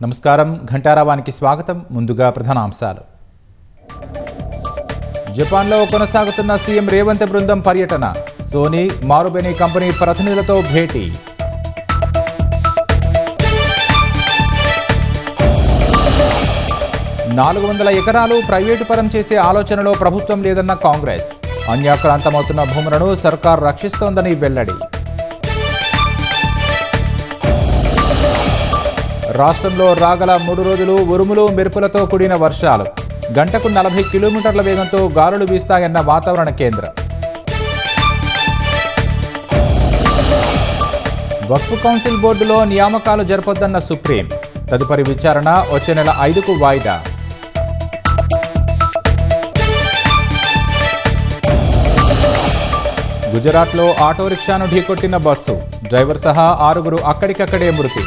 నమస్కారం ఘంటారావానికి స్వాగతం. ముందుగా ప్రధానాంశాలు. జపాన్లో కొనసాగుతున్న సీఎం రేవంత్ బృందం పర్యటన. సోనీ, మారుబెని కంపెనీ ప్రతినిధులతో భేటీ. నాలుగు 400 ఎకరాలు ప్రైవేటు పరం చేసే ఆలోచనలో ప్రభుత్వం లేదన్న కాంగ్రెస్. అన్యాక్రాంతమవుతున్న భూములను సర్కార్ రక్షిస్తోందని వెల్లడి. రాష్ట్రంలో రాగల 3 రోజులు ఉరుములు మెరుపులతో కూడిన వర్షాలు. గంటకు 40 కిలోమీటర్ల వేగంతో గాలులు వీస్తాయన్న వాతావరణ కేంద్రం. వక్ఫ్ కౌన్సిల్ బోర్డులో నియామకాలు జరపొద్దన్న సుప్రీం. తదుపరి విచారణ వచ్చే నెల 5కు వాయిదా. గుజరాత్లో ఆటో రిక్షాను ఢీకొట్టిన బస్సు. డ్రైవర్ సహా 6 అక్కడికక్కడే మృతి.